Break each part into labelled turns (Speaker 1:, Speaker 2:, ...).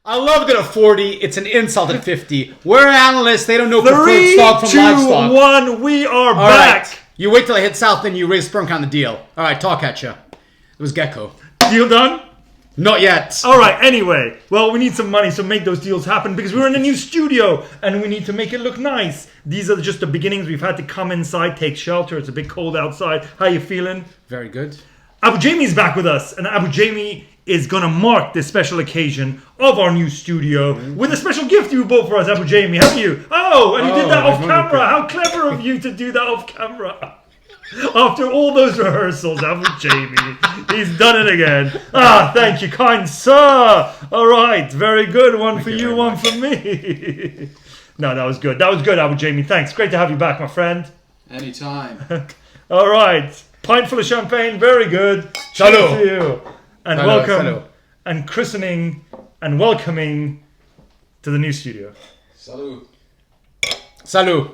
Speaker 1: I love that at 40, it's an insult at 50. We're analysts, they don't know preferred stock from livestock.
Speaker 2: 3, 2, 1, we are
Speaker 1: All
Speaker 2: back.
Speaker 1: Right. You wait till I hit south, then you raise spunk on the deal. All right, talk at you. It was Gecko.
Speaker 2: Deal done?
Speaker 1: Not yet.
Speaker 2: All right, anyway. Well, we need some money, so make those deals happen because we're in a new studio and we need to make it look nice. These are just the beginnings. We've had to come inside, take shelter. It's a bit cold outside. How you feeling?
Speaker 1: Very good.
Speaker 2: Abu Jamie's back with us, and Abu Jamie is going to mark this special occasion of our new studio with a special gift you bought for us, Abu Jamie. Have you? Oh, and you did that off camera. How clever of you to do that off camera. After all those rehearsals, Abu Jamie, he's done it again. Ah, thank you, kind sir. All right, very good. One for you, one for me. No, that was good. That was good, Abu Jamie. Thanks. Great to have you back, my friend.
Speaker 3: Anytime.
Speaker 2: All right. Pint full of champagne. Very good. Cheers to you. And welcome. And christening and welcoming to the new studio.
Speaker 3: Salut.
Speaker 1: Salut.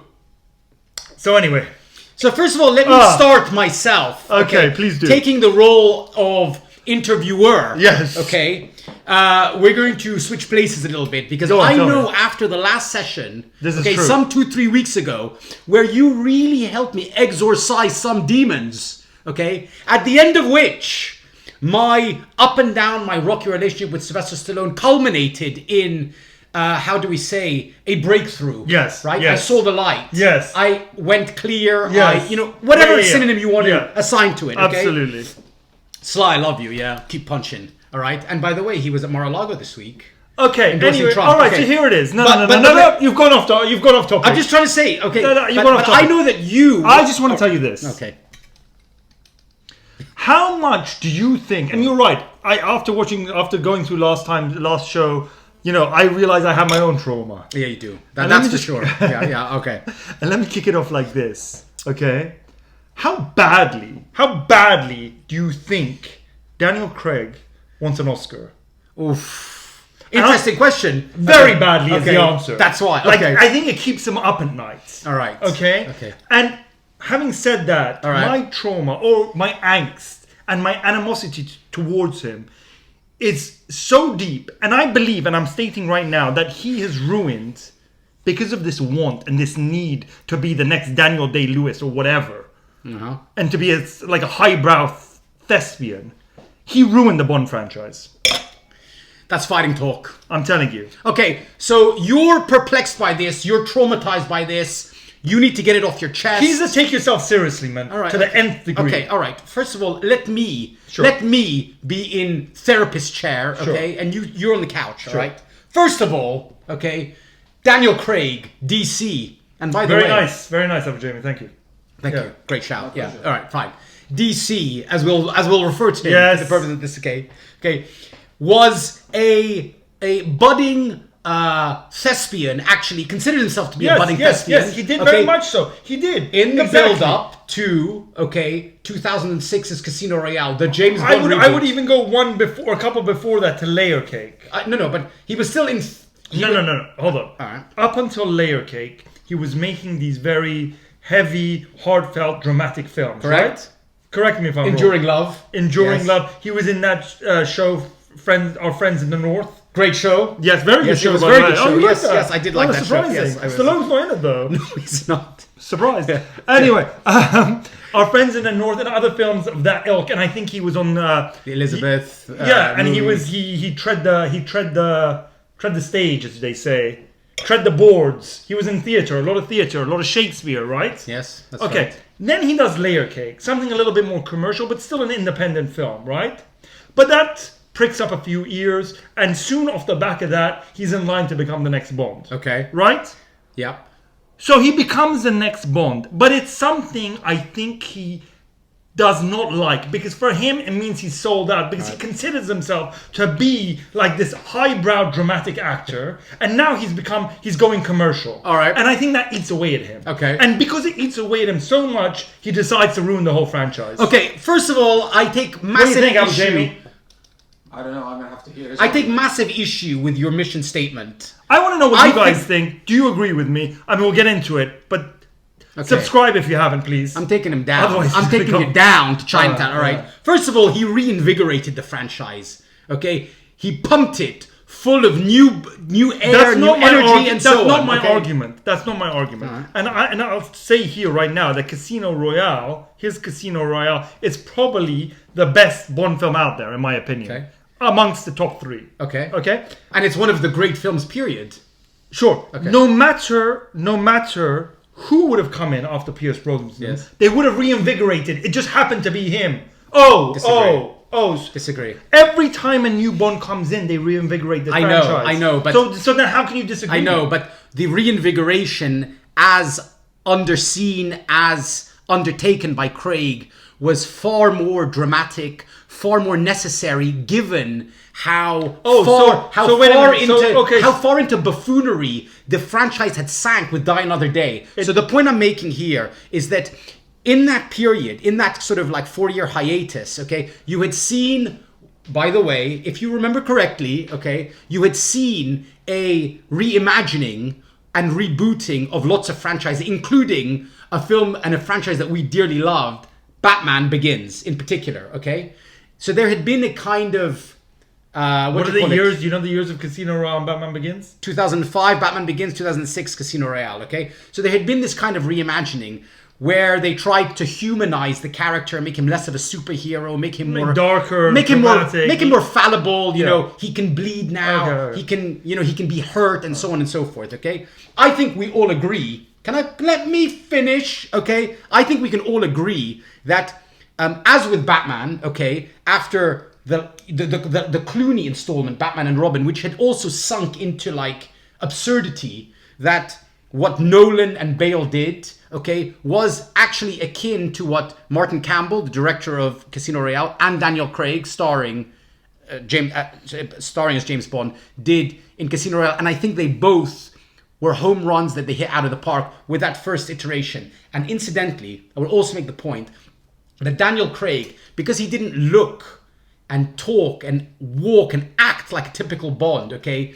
Speaker 2: So anyway.
Speaker 1: So first of all, let me start myself.
Speaker 2: Okay, please do.
Speaker 1: Taking the role of interviewer.
Speaker 2: Yes.
Speaker 1: Okay. We're going to switch places a little bit because I know after the last session,
Speaker 2: this is true.
Speaker 1: some 2-3 weeks ago, where you really helped me exorcise some demons. Okay. At the end of which, my up and down, my rocky relationship with Sylvester Stallone culminated in. How do we say, a breakthrough?
Speaker 2: Yes.
Speaker 1: Right?
Speaker 2: Yes.
Speaker 1: I saw the light.
Speaker 2: Yes.
Speaker 1: I went clear.
Speaker 2: Yes.
Speaker 1: Whatever synonym you want to assign to it. Okay?
Speaker 2: Absolutely.
Speaker 1: Sly, I love you. Yeah. Keep punching. All right. And by the way, he was at Mar-a-Lago this week.
Speaker 2: Okay. Anyway,
Speaker 1: Trump.
Speaker 2: all right.
Speaker 1: Okay.
Speaker 2: So here it is. No. You've gone off topic.
Speaker 1: I'm just trying to say. Okay.
Speaker 2: No, you've gone off topic.
Speaker 1: I know that you.
Speaker 2: I just want to tell you this.
Speaker 1: Okay.
Speaker 2: How much do you think? And you're right. After going through last show. I realize I have my own trauma.
Speaker 1: Yeah, you do. That's for sure. Yeah, okay.
Speaker 2: And let me kick it off like this, okay? How badly do you think Daniel Craig wants an Oscar?
Speaker 1: Oof. Interesting question.
Speaker 2: Very badly is the answer.
Speaker 1: That's why.
Speaker 2: Okay. I think it keeps him up at night.
Speaker 1: All right.
Speaker 2: Okay? And having said that, my trauma or my angst and my animosity towards him is so deep, and I believe, and I'm stating right now, that he has ruined, because of this want and this need to be the next Daniel Day-Lewis or whatever, and to be like a highbrow thespian, he ruined the Bond franchise.
Speaker 1: That's fighting talk.
Speaker 2: I'm telling you.
Speaker 1: Okay, so you're perplexed by this, you're traumatized by this, you need to get it off your chest.
Speaker 2: Please take yourself seriously, man.
Speaker 1: All right,
Speaker 2: to the nth degree.
Speaker 1: Okay, all right. First of all, let me be in therapist chair, okay? And you're on the couch, all right? First of all, okay, Daniel Craig, DC. And by the way...
Speaker 2: Very nice, Abu Jamie. Thank you.
Speaker 1: Thank you. Great shout. Yeah. All right, fine. DC, as we'll refer to him for the purpose of this, okay, was a budding... thespian, actually considered himself to be a budding thespian.
Speaker 2: Yes, he did very much so. He did.
Speaker 1: In the build-up to 2006's Casino Royale, the James Bond reboot.
Speaker 2: I would even go a couple before that to Layer Cake.
Speaker 1: No, but he was still in.
Speaker 2: No. Hold on.
Speaker 1: All right.
Speaker 2: Up until Layer Cake, he was making these very heavy, heartfelt, dramatic films.
Speaker 1: Correct.
Speaker 2: Right? Correct me if I'm wrong.
Speaker 1: Enduring Love.
Speaker 2: He was in that show, Our Friends in the North.
Speaker 1: Great show.
Speaker 2: Yes, very good show.
Speaker 1: It was very good show. Yes, I did like that
Speaker 2: surprising.
Speaker 1: show. Yes,
Speaker 2: Stallone's not in it though.
Speaker 1: No, he's not.
Speaker 2: Surprised. Anyway, Our Friends in the North and other films of that ilk, and I think he was on the
Speaker 1: Elizabeth.
Speaker 2: And he tread the stage, as they say, tread the boards. He was in theatre, a lot of Shakespeare, right?
Speaker 1: Yes. That's
Speaker 2: okay.
Speaker 1: Right.
Speaker 2: Then he does Layer Cake, something a little bit more commercial, but still an independent film, right? But that pricks up a few ears, and soon off the back of that, he's in line to become the next Bond.
Speaker 1: Okay.
Speaker 2: Right?
Speaker 1: Yeah.
Speaker 2: So he becomes the next Bond, but it's something I think he does not like, because for him it means he's sold out, because he considers himself to be like this highbrow dramatic actor, and now he's going commercial.
Speaker 1: All right.
Speaker 2: And I think that eats away at him.
Speaker 1: Okay.
Speaker 2: And because it eats away at him so much, he decides to ruin the whole franchise.
Speaker 1: Okay, first of all, I take massive
Speaker 2: What do you think, Abu
Speaker 1: issue.
Speaker 2: Jamie?
Speaker 3: I don't know. I'm gonna have to hear this.
Speaker 1: I take massive issue with your mission statement.
Speaker 2: I want to know what you guys think. Do you agree with me? I mean, we'll get into it, but subscribe if you haven't, please.
Speaker 1: I'm taking him down.
Speaker 2: Otherwise
Speaker 1: I'm taking it down to Chinatown. All right. First of all, he reinvigorated the franchise. Okay, he pumped it full of new air, new energy, and so on.
Speaker 2: That's not my
Speaker 1: okay?
Speaker 2: argument. That's not my argument.
Speaker 1: Uh-huh.
Speaker 2: And I'll say here right now that Casino Royale, his Casino Royale, is probably the best Bond film out there, in my opinion.
Speaker 1: Okay.
Speaker 2: Amongst the top 3.
Speaker 1: Okay.
Speaker 2: Okay?
Speaker 1: And it's one of the great films, period.
Speaker 2: Sure.
Speaker 1: Okay.
Speaker 2: No matter who would have come in after Pierce Brosnan,
Speaker 1: Yes.
Speaker 2: they would have reinvigorated. It just happened to be him.
Speaker 1: Disagree.
Speaker 2: Every time a new Bond comes in, they reinvigorate the franchise.
Speaker 1: I know, but
Speaker 2: so then how can you disagree?
Speaker 1: I know, but the reinvigoration as underseen, as undertaken by Craig was far more dramatic, far more necessary, given how far into buffoonery the franchise had sank with Die Another Day. So the point I'm making here is that in that period, in that sort of like 4-year hiatus, okay, you had seen, by the way, if you remember correctly, okay, you had seen a reimagining and rebooting of lots of franchises, including a film and a franchise that we dearly loved, Batman Begins in particular, okay? So there had been a kind of...
Speaker 2: what are the years? Do you know the years of Casino Royale and Batman Begins?
Speaker 1: 2005, Batman Begins, 2006, Casino Royale, okay? So there had been this kind of reimagining where they tried to humanize the character, make him less of a superhero, make him more
Speaker 2: darker,
Speaker 1: make him more fallible. You know, he can bleed now.
Speaker 2: Okay.
Speaker 1: He can be hurt, and so on and so forth. Okay, I think we all agree. Let me finish? Okay, I think we can all agree that, as with Batman, okay, after the Clooney installment, Batman and Robin, which had also sunk into like absurdity, that what Nolan and Bale did, okay, was actually akin to what Martin Campbell, the director of Casino Royale, and Daniel Craig, starring as James Bond, did in Casino Royale. And I think they both were home runs that they hit out of the park with that first iteration. And incidentally, I will also make the point that Daniel Craig, because he didn't look and talk and walk and act like a typical Bond, okay,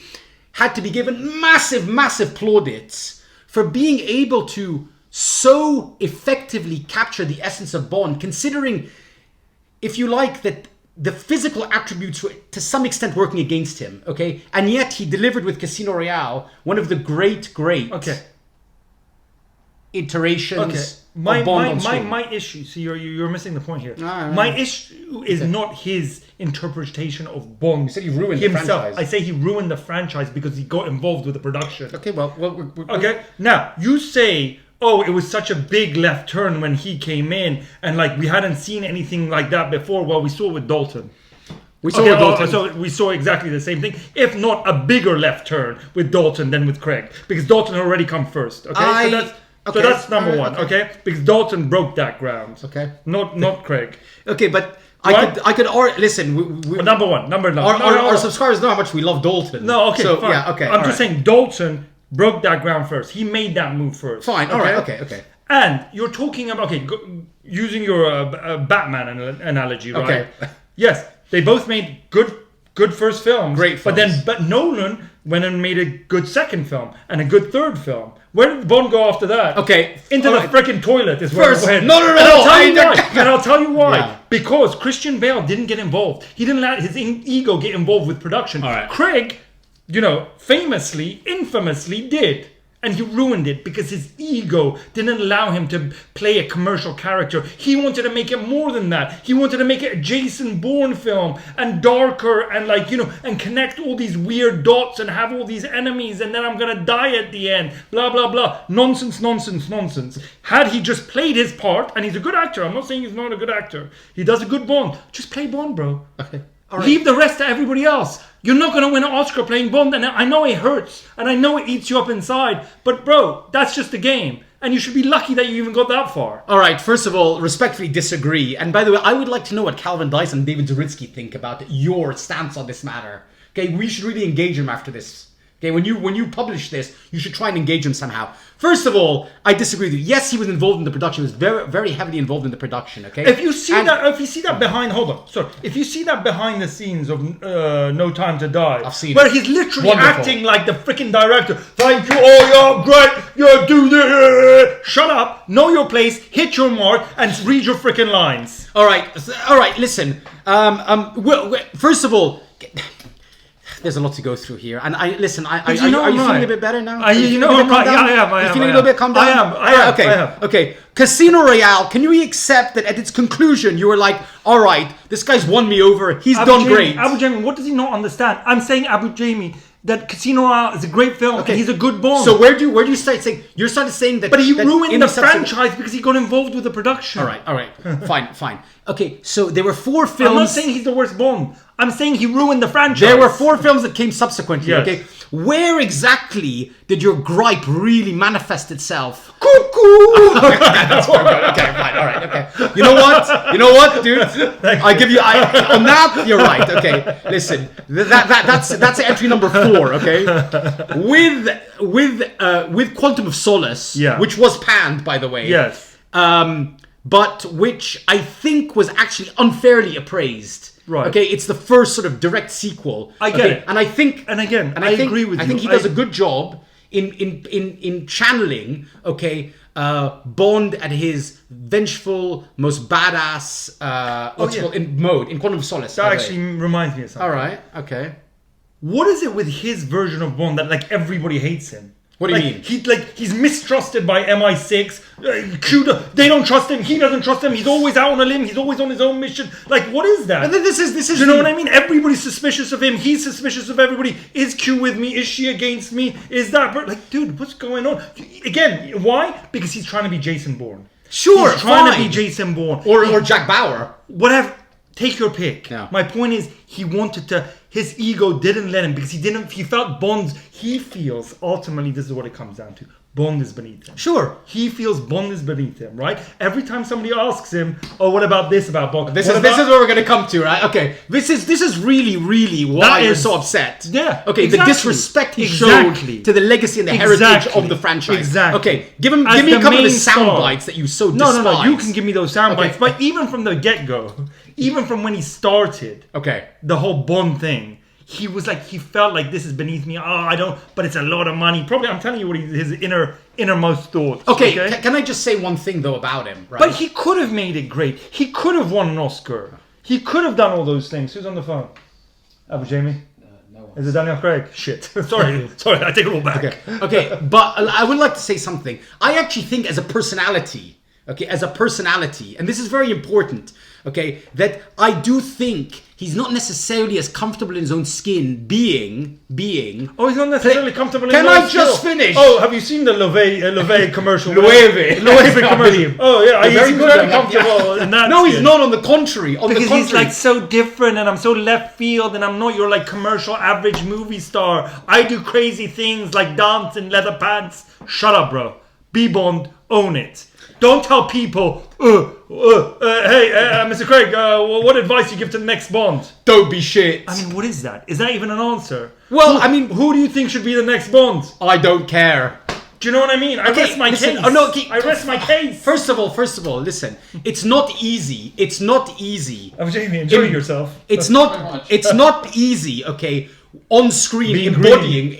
Speaker 1: had to be given massive plaudits for being able to so effectively capture the essence of Bond, considering, if you like, that the physical attributes were to some extent working against him, okay? And yet he delivered with Casino Royale one of the great iterations of Bond on screen.
Speaker 2: My issue, see, you're missing the point here.
Speaker 1: No.
Speaker 2: My issue is not his interpretation of Bond.
Speaker 1: You said he ruined the franchise.
Speaker 2: I say he ruined the franchise because he got involved with the production.
Speaker 1: Okay, well
Speaker 2: okay, now, you say, oh, it was such a big left turn when he came in, and like we hadn't seen anything like that before. Well, we saw it with Dalton. So we saw exactly the same thing, if not a bigger left turn with Dalton than with Craig, because Dalton had already come first. Okay, so that's number one. Okay, because Dalton broke that ground.
Speaker 1: Okay,
Speaker 2: not Craig.
Speaker 1: Okay, but
Speaker 2: What?
Speaker 1: I could listen.
Speaker 2: Number one.
Speaker 1: Our subscribers know how much we love Dalton.
Speaker 2: No, okay,
Speaker 1: so,
Speaker 2: fine.
Speaker 1: Yeah, okay.
Speaker 2: I'm just saying Dalton broke that ground first. He made that move first.
Speaker 1: Fine. All right. Okay.
Speaker 2: And you're talking about using your Batman analogy, right?
Speaker 1: Okay.
Speaker 2: Yes, they both made good first films.
Speaker 1: Great films.
Speaker 2: But Nolan went and made a good second film and a good third film. Where did Bond go after that?
Speaker 1: Okay.
Speaker 2: Into the freaking toilet is where it went.
Speaker 1: No.
Speaker 2: And I'll tell you why.
Speaker 1: Yeah.
Speaker 2: Because Christian Bale didn't get involved. He didn't let his ego get involved with production.
Speaker 1: All right.
Speaker 2: Craig, infamously did. And he ruined it because his ego didn't allow him to play a commercial character. He wanted to make it more than that. He wanted to make it a Jason Bourne film and darker and and connect all these weird dots and have all these enemies and then I'm going to die at the end. Blah, blah, blah. Nonsense. Had he just played his part, and he's a good actor. I'm not saying he's not a good actor. He does a good Bond. Just play Bond, bro.
Speaker 1: Okay. All right.
Speaker 2: Leave the rest to everybody else. You're not going to win an Oscar playing Bond, and I know it hurts, and I know it eats you up inside, but bro, that's just a game, and you should be lucky that you even got that far.
Speaker 1: All right, first of all, respectfully disagree. And by the way, I would like to know what Calvin Dyson and David Zaritsky think about your stance on this matter. Okay, we should really engage them after this. Okay, when you publish this, you should try and engage him somehow. First of all, I disagree with you. Yes, he was involved in the production. He was very, very heavily involved in the production. Okay.
Speaker 2: If you see that behind, if you see that behind the scenes of No Time to Die,
Speaker 1: I've seen
Speaker 2: where
Speaker 1: it.
Speaker 2: he's literally
Speaker 1: Wonderful.
Speaker 2: acting like the freaking director. Thank you, you're great. You do this. Shut up. Know your place. Hit your mark and read your freaking lines.
Speaker 1: All right. Listen. Well, first of all, there's a lot to go through here. And I listen. Are
Speaker 2: you know
Speaker 1: you
Speaker 2: I'm
Speaker 1: feeling
Speaker 2: right.
Speaker 1: a bit better now?
Speaker 2: You know I'm right. Yeah, I am.
Speaker 1: You feeling a little bit calmed down?
Speaker 2: I am.
Speaker 1: Okay.
Speaker 2: I am.
Speaker 1: Okay. Casino Royale. Can we accept that at its conclusion you were like, all right, this guy's won me over. He's done great.
Speaker 2: Abu Jamie, what does he not understand? I'm saying Abu Jamie that Casino Royale is a great film.
Speaker 1: Okay.
Speaker 2: And he's a good Bond.
Speaker 1: So where do you start saying? You're starting saying that.
Speaker 2: But he
Speaker 1: that
Speaker 2: ruined
Speaker 1: in
Speaker 2: the
Speaker 1: subsequent-
Speaker 2: franchise because he got involved with the production.
Speaker 1: All right. Fine. Okay, so there were 4 films.
Speaker 2: I'm not saying he's the worst Bond. I'm saying he ruined the franchise.
Speaker 1: There were 4 films that came subsequently.
Speaker 2: Yes.
Speaker 1: Okay, where exactly did your gripe really manifest itself?
Speaker 2: Cuckoo!
Speaker 1: That's very good. Okay, fine. All right. Okay. You know what, dude? I give you. On that, you're right. Okay. Listen, that's entry number 4. Okay. With Quantum of Solace,
Speaker 2: Yeah.
Speaker 1: which was panned, by the way.
Speaker 2: Yes.
Speaker 1: But which I think was actually unfairly appraised.
Speaker 2: Right.
Speaker 1: Okay, it's the first sort of direct sequel.
Speaker 2: I get it.
Speaker 1: And I think,
Speaker 2: And again,
Speaker 1: and
Speaker 2: I
Speaker 1: think,
Speaker 2: agree with
Speaker 1: I
Speaker 2: you.
Speaker 1: think he does a good job in channeling, okay, Bond at his vengeful, most badass, in Quantum of Solace.
Speaker 2: That
Speaker 1: by the way.
Speaker 2: actually reminds me of something.
Speaker 1: All right. Okay.
Speaker 2: What is it with his version of Bond that like everybody hates him?
Speaker 1: What do you mean?
Speaker 2: He's mistrusted by MI6. They don't trust him. He doesn't trust them. He's always out on a limb. He's always on his own mission. Like, what is that?
Speaker 1: And this is.
Speaker 2: Do you know what I mean? Everybody's suspicious of him. He's suspicious of everybody. Is Q with me? Is she against me? Is that like, dude? What's going on? Again, why? Because he's trying to be Jason Bourne.
Speaker 1: Sure,
Speaker 2: he's trying to
Speaker 1: fine.
Speaker 2: be Jason Bourne
Speaker 1: or Jack Bauer.
Speaker 2: Whatever. Take your pick.
Speaker 1: Yeah.
Speaker 2: My point is, he wanted to. His ego didn't let him because he felt Bond's. He feels ultimately this is what it comes down to. Bond is beneath him.
Speaker 1: Sure.
Speaker 2: He feels Bond is beneath him, right? Every time somebody asks him, "Oh, what about this about Bond?"
Speaker 1: This is what we're gonna come to, right? Okay. This is really why you're so upset.
Speaker 2: Yeah.
Speaker 1: Okay.
Speaker 2: Exactly.
Speaker 1: The disrespect he showed to the legacy and the heritage of the franchise.
Speaker 2: Exactly.
Speaker 1: Okay. Give me
Speaker 2: As
Speaker 1: a
Speaker 2: the
Speaker 1: couple of the
Speaker 2: main
Speaker 1: sound
Speaker 2: star.
Speaker 1: bites that you so
Speaker 2: No.
Speaker 1: despise.
Speaker 2: You can give me those sound
Speaker 1: Okay.
Speaker 2: bites, but even from the get-go, even from when he started,
Speaker 1: Okay.
Speaker 2: the whole Bond thing. He was like, he felt like this is beneath me. I don't, but it's a lot of money. Probably, I'm telling you what his innermost thoughts.
Speaker 1: Okay. Can I just say one thing though about him? Right.
Speaker 2: But he could have made it great. He could have won an Oscar. He could have done all those things. Who's on the phone? Abu Jamie?
Speaker 3: No one.
Speaker 2: Is it Daniel Craig? Shit. Sorry, I take it all back.
Speaker 1: Okay, but I would like to say something. I actually think as a personality, and this is very important, okay, that I do think he's not necessarily as comfortable in his own skin being.
Speaker 2: Oh, he's not necessarily comfortable in
Speaker 1: Can
Speaker 2: his
Speaker 1: I
Speaker 2: own
Speaker 1: just
Speaker 2: skill.
Speaker 1: finish?
Speaker 2: Oh, have you seen the Loewe commercial?
Speaker 1: Loewe.
Speaker 2: Loewe commercial. Oh, yeah, he's
Speaker 1: Very good
Speaker 2: very
Speaker 1: at that,
Speaker 2: comfortable in that
Speaker 1: No, he's
Speaker 2: skin.
Speaker 1: not. On the contrary.
Speaker 2: Because he's like so different and I'm so left field and I'm not your like commercial average movie star. I do crazy things like dance in leather pants. Shut up, bro. Be Bond, own it. Don't tell people, hey, Mr. Craig, what advice you give to the next Bond?
Speaker 1: Don't be shit.
Speaker 2: I mean, what is that? Is that even an answer?
Speaker 1: Well,
Speaker 2: who do you think should be the next Bond?
Speaker 1: I don't care.
Speaker 2: Do you know what I mean? I rest my
Speaker 1: listen,
Speaker 2: case.
Speaker 1: oh, no, okay,
Speaker 2: I rest my case.
Speaker 1: First of all, listen. It's not easy.
Speaker 2: I'm Jamie, enjoy yourself.
Speaker 1: It's
Speaker 3: Very
Speaker 1: not.
Speaker 3: much.
Speaker 1: It's not easy. Okay, on screen
Speaker 2: Being
Speaker 1: embodying,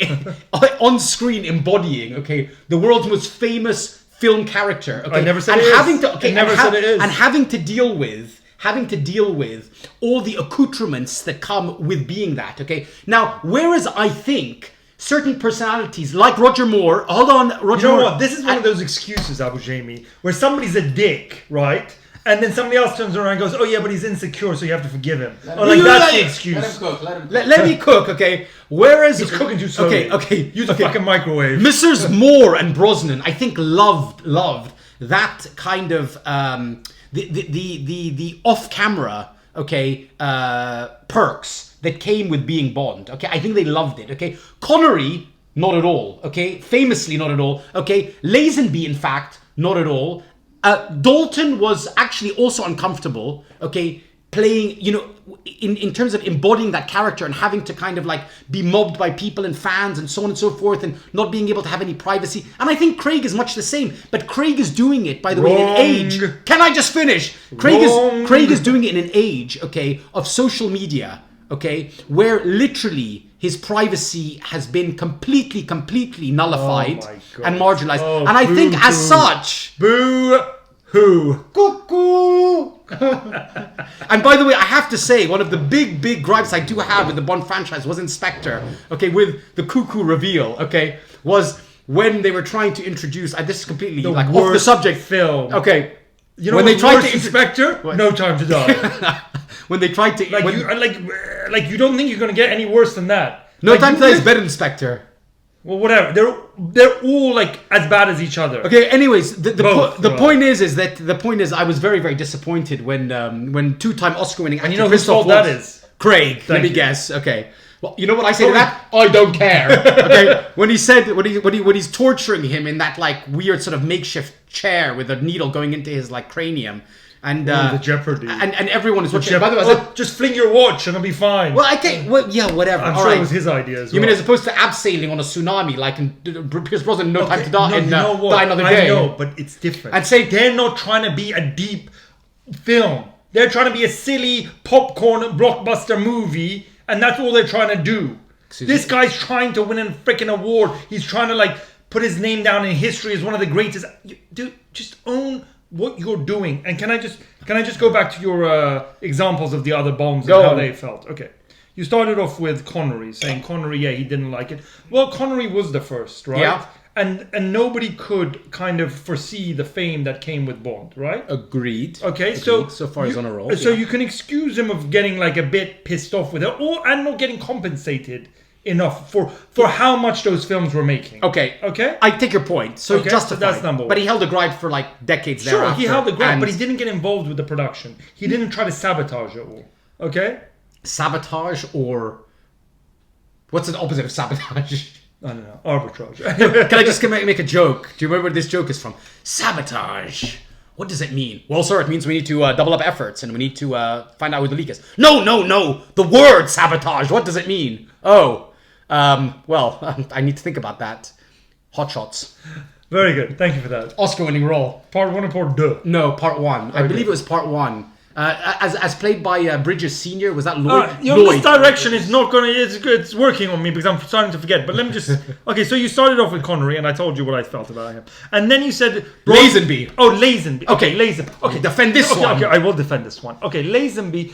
Speaker 1: on screen embodying. Okay, the world's most famous film character. Okay,
Speaker 2: I never said
Speaker 1: and
Speaker 2: it is.
Speaker 1: having to. Okay,
Speaker 2: I never said it is.
Speaker 1: And having to deal with. All the accoutrements that come with being that. Okay, now whereas I think certain personalities like Roger Moore. Hold on, Roger
Speaker 2: You know
Speaker 1: Moore.
Speaker 2: what? This is one of those excuses, Abu Jamie, where somebody's a dick, right? And then somebody else turns around and goes, "Oh yeah, but he's insecure, so you have to forgive him." Or like
Speaker 1: You
Speaker 2: that's
Speaker 1: like-
Speaker 2: the
Speaker 3: Let him
Speaker 2: excuse.
Speaker 3: cook. Let him cook.
Speaker 1: Let me cook. Okay, whereas
Speaker 2: He's cooking too slowly.
Speaker 1: Okay.
Speaker 2: Use a fucking microwave.
Speaker 1: Mrs. Moore and Brosnan, I think, loved that kind of the off-camera perks that came with being Bond. Okay, I think they loved it. Okay, Connery, not at all. Okay, famously not at all. Okay, Lazenby, in fact, not at all. Dalton was actually also uncomfortable. Okay, playing, in terms of embodying that character and having to kind of like be mobbed by people and fans and so on and so forth and not being able to have any privacy. And I think Craig is much the same, but Craig is doing it, by the way, in an age. Can I just finish? Craig is doing it in an age, okay, of social media, okay, where literally his privacy has been completely nullified
Speaker 2: Oh my God.
Speaker 1: and marginalized.
Speaker 2: Oh,
Speaker 1: and I think as
Speaker 2: boo-hoo.
Speaker 1: such,
Speaker 2: Boo hoo.
Speaker 1: Cukoo. And by the way, I have to say, one of the big gripes I do have with the Bond franchise was in Spectre, okay, with the Cukoo reveal, okay, was when they were trying to introduce, this is completely like off the subject.
Speaker 2: Film.
Speaker 1: Okay.
Speaker 2: You know
Speaker 1: when they tried to
Speaker 2: Spectre, No Time to Die.
Speaker 1: when they tried to
Speaker 2: like you don't think you're gonna get any worse than that.
Speaker 1: No Time to Die is better than Spectre.
Speaker 2: Well, whatever. They're all like as bad as each other.
Speaker 1: Okay. Anyways, the point is I was very disappointed when two-time Oscar-winning actor
Speaker 2: And you know whose fault that is?
Speaker 1: Craig. Let me
Speaker 2: you.
Speaker 1: guess. Okay. Well, you know what I say to that? I don't care. Okay. When he's torturing him in that like weird sort of makeshift chair with a needle going into his like cranium. And
Speaker 2: the Jeopardy.
Speaker 1: And everyone is watching. By the way, I said,
Speaker 2: just fling your watch and it'll be fine.
Speaker 1: well, I can't. Well, yeah, whatever.
Speaker 2: I'm
Speaker 1: All
Speaker 2: sure
Speaker 1: right.
Speaker 2: it was his idea as well.
Speaker 1: You mean as opposed to abseiling on a tsunami, like in Pierce Brosnan, No Time to Die,
Speaker 2: no,
Speaker 1: and
Speaker 2: you know what?
Speaker 1: Die Another Day?
Speaker 2: I know, but it's different.
Speaker 1: And say
Speaker 2: they're not trying to be a deep film. They're trying to be a silly popcorn blockbuster movie, and that's all they're trying to do. This guy's trying to win a freaking award. He's trying to like put his name down in history as one of the greatest. Dude, just own what you're doing. And can I just go back to your examples of the other Bonds and how they felt? Okay. You started off with Connery, saying Connery, he didn't like it. Well, Connery was the first, right?
Speaker 1: Yeah.
Speaker 2: And nobody could kind of foresee the fame that came with Bond, right?
Speaker 1: Agreed.
Speaker 2: Okay,
Speaker 1: Agreed. So far he's on a roll.
Speaker 2: So you can excuse him of getting like a bit pissed off with it, and not getting compensated enough for how much those films were making.
Speaker 1: Okay.
Speaker 2: Okay?
Speaker 1: I take your point. So
Speaker 2: Okay,
Speaker 1: justified.
Speaker 2: so that's number one.
Speaker 1: But he held the gripe for like decades
Speaker 2: Sure,
Speaker 1: thereafter.
Speaker 2: he held the ground,
Speaker 1: and
Speaker 2: but he didn't get involved with the production. He didn't try to sabotage it all. Okay?
Speaker 1: Sabotage or... What's the opposite of sabotage?
Speaker 2: I don't know. Arbitrage.
Speaker 1: Can I just make a joke? Do you remember where this joke is from? Sabotage. What does it mean? Well, sir, it means we need to double up efforts and we need to find out who the leak is. No. The word sabotage. What does it mean? Oh, well, I need to think about that. Hot shots.
Speaker 2: Very good. Thank you for that.
Speaker 1: Oscar-winning role.
Speaker 2: Part 1 or part 2?
Speaker 1: No, part 1. I
Speaker 2: Okay.
Speaker 1: believe it was part 1. As played by Bridges Senior. Was that Lloyd?
Speaker 2: This direction is not going to... It's working on me because I'm starting to forget. But let me just... Okay, so you started off with Connery and I told you what I felt about him. And then you said...
Speaker 1: Lazenby.
Speaker 2: Oh, Lazenby.
Speaker 1: Okay,
Speaker 2: Lazenby.
Speaker 1: Okay, defend this one.
Speaker 2: Okay, I will defend this one. Okay, Lazenby...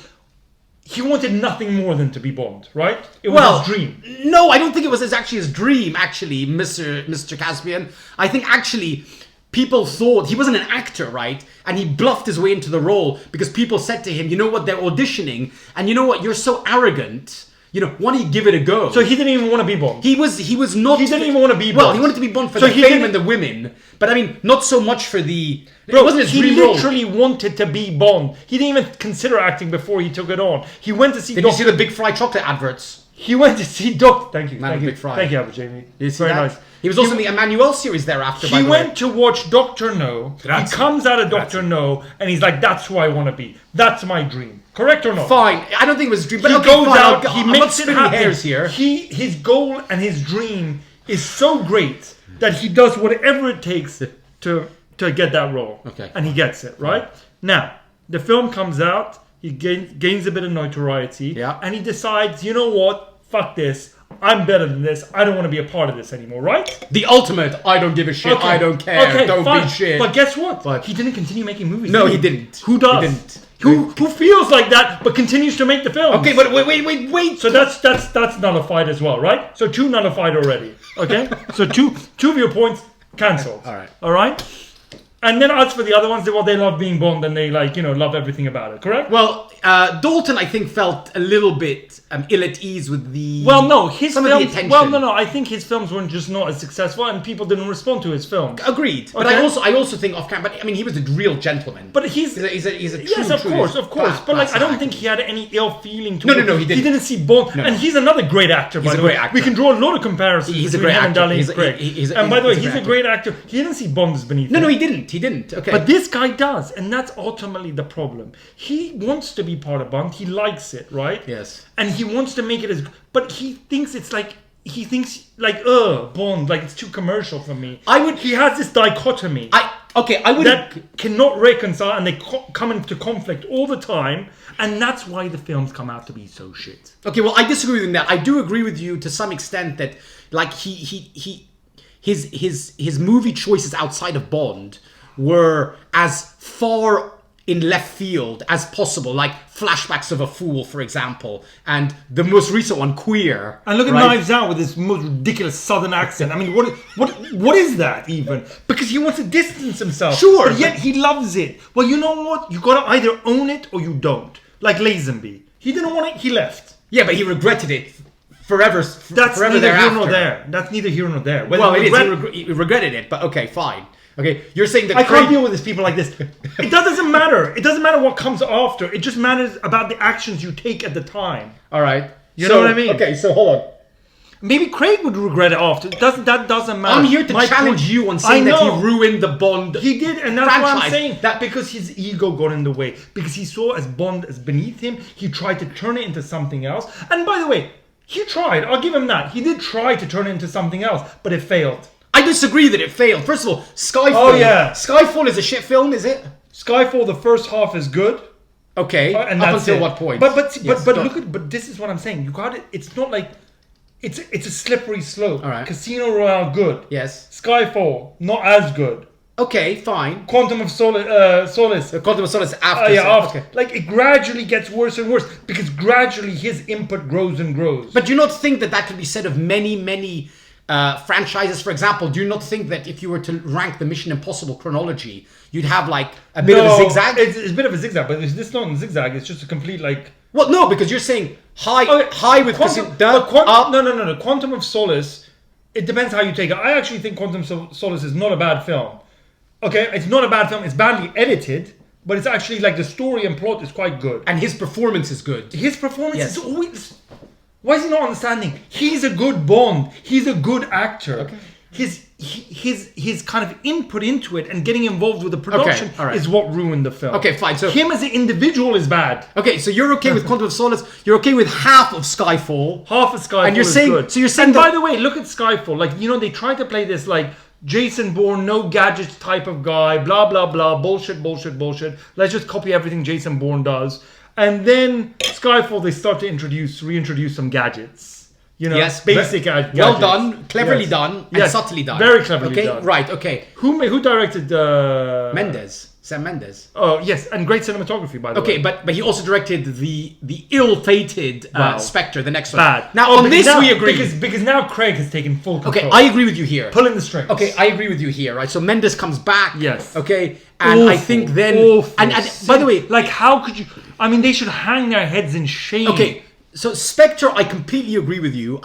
Speaker 2: He wanted nothing more than to be Bond, right? It was his dream.
Speaker 1: No, I don't think it was actually his dream, actually, Mr. Caspian. I think actually people thought he wasn't an actor, right? And he bluffed his way into the role because people said to him, you know what, they're auditioning, and you know what, you're so arrogant. You know, why don't you give it a go?
Speaker 2: So he didn't even want to be Bond.
Speaker 1: He was not.
Speaker 2: He didn't even want to be Bond.
Speaker 1: Well, he wanted to be Bond for the fame and the women, but I mean, not so much for the.
Speaker 2: Bro,
Speaker 1: it wasn't his
Speaker 2: he
Speaker 1: dream role.
Speaker 2: literally wanted to be Bond. He didn't even consider acting before he took it on. He went to see.
Speaker 1: Did you see the Big Fry chocolate adverts?
Speaker 2: He went to see Doc. Thank you,
Speaker 1: Man
Speaker 2: thank
Speaker 1: of
Speaker 2: you,
Speaker 1: Big Fry.
Speaker 2: thank you, Albert Jamie.
Speaker 1: You see
Speaker 2: Very
Speaker 1: that?
Speaker 2: nice.
Speaker 1: He was also in the Emmanuel series thereafter.
Speaker 2: He went to watch Doctor No.
Speaker 1: Grazie.
Speaker 2: He comes out of Doctor No, and he's like, "That's who I want to be. That's my dream." Correct or not?
Speaker 1: Fine. I don't think it was his dream, but
Speaker 2: He
Speaker 1: okay,
Speaker 2: goes
Speaker 1: fine.
Speaker 2: out.
Speaker 1: I'm
Speaker 2: He
Speaker 1: not
Speaker 2: makes it
Speaker 1: splitting
Speaker 2: happen.
Speaker 1: hairs here.
Speaker 2: His goal and his dream is so great that he does whatever it takes to get that role.
Speaker 1: Okay.
Speaker 2: And he gets it right. Now the film comes out. He gains a bit of notoriety.
Speaker 1: Yeah.
Speaker 2: And he decides, you know what? Fuck this. I'm better than this. I don't want to be a part of this anymore, right?
Speaker 1: The ultimate, I don't give a shit,
Speaker 2: Okay.
Speaker 1: I don't care,
Speaker 2: Okay,
Speaker 1: don't
Speaker 2: fine.
Speaker 1: be shit.
Speaker 2: But guess what?
Speaker 1: But-
Speaker 2: he didn't continue making movies.
Speaker 1: No,
Speaker 2: did
Speaker 1: he didn't.
Speaker 2: Who does?
Speaker 1: He didn't.
Speaker 2: Who feels like that but continues to make the films?
Speaker 1: Okay, but wait.
Speaker 2: So that's nullified as well, right? So 2 nullified already. Okay? So two of your points cancelled.
Speaker 1: All right.
Speaker 2: All right? And then as for the other ones, they love being Bond and they love everything about it, correct?
Speaker 1: Well, Dalton, I think, felt a little bit ill at ease with the.
Speaker 2: Well, no, his
Speaker 1: some
Speaker 2: films.
Speaker 1: of the attention.
Speaker 2: Well, no, I think his films were just not as successful, and people didn't respond to his films.
Speaker 1: Agreed, but
Speaker 2: Okay.
Speaker 1: I also think off camera. But I mean, he was a real gentleman.
Speaker 2: But he's
Speaker 1: a true.
Speaker 2: yes, of course. But like, I don't think he had any ill feeling to.
Speaker 1: No, he didn't.
Speaker 2: He didn't see Bond,
Speaker 1: No.
Speaker 2: and he's another great actor. By
Speaker 1: a
Speaker 2: the
Speaker 1: great
Speaker 2: way,
Speaker 1: actor.
Speaker 2: we can draw a lot of comparisons
Speaker 1: He's a
Speaker 2: between
Speaker 1: great
Speaker 2: him and
Speaker 1: actor.
Speaker 2: Daniel Craig. And by the way, he's a great actor. He didn't see Bond as beneath.
Speaker 1: No,
Speaker 2: him.
Speaker 1: he didn't. Okay,
Speaker 2: But this guy does, and that's ultimately the problem. He wants to be part of Bond. He likes it, right?
Speaker 1: Yes.
Speaker 2: And he wants to make it as, but he thinks it's like Bond, like it's too commercial for me. He has this dichotomy.
Speaker 1: I would
Speaker 2: that cannot reconcile, and they come into conflict all the time, and that's why the films come out to be so shit.
Speaker 1: Okay, well, I disagree with that. I do agree with you to some extent that, like, his movie choices outside of Bond were as far in left field as possible, like Flashbacks of a Fool, for example, and the most recent one, Queer.
Speaker 2: And look at
Speaker 1: right?
Speaker 2: Knives Out with this most ridiculous southern accent. I mean, what is that even? Because he wants to distance himself.
Speaker 1: Sure,
Speaker 2: but yet he loves it. Well, you know what? You gotta either own it or you don't. Like Lazenby. He didn't want it, he left.
Speaker 1: Yeah, but he regretted it forever.
Speaker 2: That's
Speaker 1: forever
Speaker 2: neither here
Speaker 1: thereafter.
Speaker 2: nor there. That's neither here nor there.
Speaker 1: Well, it is. He regretted it, but okay, fine. Okay, you're saying that
Speaker 2: I can't deal with these people like this. It doesn't matter. It doesn't matter what comes after. It just matters about the actions you take at the time.
Speaker 1: All right.
Speaker 2: You know what I mean?
Speaker 1: Okay, so hold on.
Speaker 2: Maybe Craig would regret it after. That doesn't matter.
Speaker 1: I'm here to challenge you on saying that he ruined the Bond.
Speaker 2: He did, and that's why I'm
Speaker 1: franchise.
Speaker 2: saying that because his ego got in the way. Because he saw as Bond as beneath him, he tried to turn it into something else. And by the way, he tried. I'll give him that. He did try to turn it into something else, but it failed.
Speaker 1: I disagree that it failed. First of all, Skyfall.
Speaker 2: Oh, yeah.
Speaker 1: Skyfall is a shit film, is it?
Speaker 2: Skyfall, the first half is good.
Speaker 1: Okay.
Speaker 2: And
Speaker 1: up
Speaker 2: that's
Speaker 1: until
Speaker 2: it.
Speaker 1: what point?
Speaker 2: But
Speaker 1: Yes,
Speaker 2: but
Speaker 1: go
Speaker 2: look
Speaker 1: on.
Speaker 2: at this is what I'm saying. You got it. It's not like it's a slippery slope.
Speaker 1: All right.
Speaker 2: Casino Royale good.
Speaker 1: Yes.
Speaker 2: Skyfall not as good.
Speaker 1: Okay, fine.
Speaker 2: Quantum of Solace.
Speaker 1: The Quantum of Solace after.
Speaker 2: Yeah, after.
Speaker 1: Okay.
Speaker 2: Like it gradually gets worse and worse because gradually his input grows and grows.
Speaker 1: But do you not think that that could be said of many franchises? For example, do you not think that if you were to rank the Mission Impossible chronology, you'd have like a bit of a zigzag?
Speaker 2: It's a bit of a zigzag, but it's not a zigzag. It's just a complete like.
Speaker 1: Well, no, because you're saying high with
Speaker 2: Quantum,
Speaker 1: up.
Speaker 2: No. Quantum of Solace. It depends how you take it. I actually think Quantum of Solace is not a bad film. Okay, it's not a bad film. It's badly edited, but it's actually like the story and plot is quite good.
Speaker 1: And his performance is good.
Speaker 2: His performance
Speaker 1: Yes.
Speaker 2: is always. Why is he not understanding? He's a good Bond. He's a good actor.
Speaker 1: Okay.
Speaker 2: His kind of input into it and getting involved with the production
Speaker 1: all right.
Speaker 2: is what ruined the film.
Speaker 1: Okay, fine. So
Speaker 2: him as an individual is bad.
Speaker 1: okay, so you're okay with Quantum of Solace. You're okay with half of Skyfall.
Speaker 2: Half of Skyfall
Speaker 1: And you're
Speaker 2: is
Speaker 1: saying-
Speaker 2: good.
Speaker 1: so you're saying
Speaker 2: and
Speaker 1: that-
Speaker 2: by the way, look at Skyfall. Like, you know, they tried to play this like Jason Bourne, no gadgets type of guy, blah, blah, blah, bullshit. Let's just copy everything Jason Bourne does. And then Skyfall, they start to reintroduce some gadgets. You know,
Speaker 1: Yes,
Speaker 2: basic gadgets.
Speaker 1: well done, cleverly
Speaker 2: Yes.
Speaker 1: done, and
Speaker 2: Yes.
Speaker 1: subtly done.
Speaker 2: Very cleverly
Speaker 1: okay?
Speaker 2: done.
Speaker 1: Right, okay.
Speaker 2: Who directed
Speaker 1: Sam Mendes.
Speaker 2: Oh, yes, and great cinematography, by the way.
Speaker 1: Okay, but he also directed the ill-fated
Speaker 2: Wow.
Speaker 1: Spectre, the next one.
Speaker 2: Bad.
Speaker 1: Now, on
Speaker 2: because
Speaker 1: this we agree.
Speaker 2: Because now Craig has taken full control.
Speaker 1: Okay, I agree with you here.
Speaker 2: Pulling the strings.
Speaker 1: Okay, I agree with you here, right? So Mendes comes back.
Speaker 2: Yes.
Speaker 1: Okay, and I think then...
Speaker 2: Awful.
Speaker 1: And by the way...
Speaker 2: like, how could you... I mean, they should hang their heads in shame.
Speaker 1: Okay, so Spectre, I completely agree with you.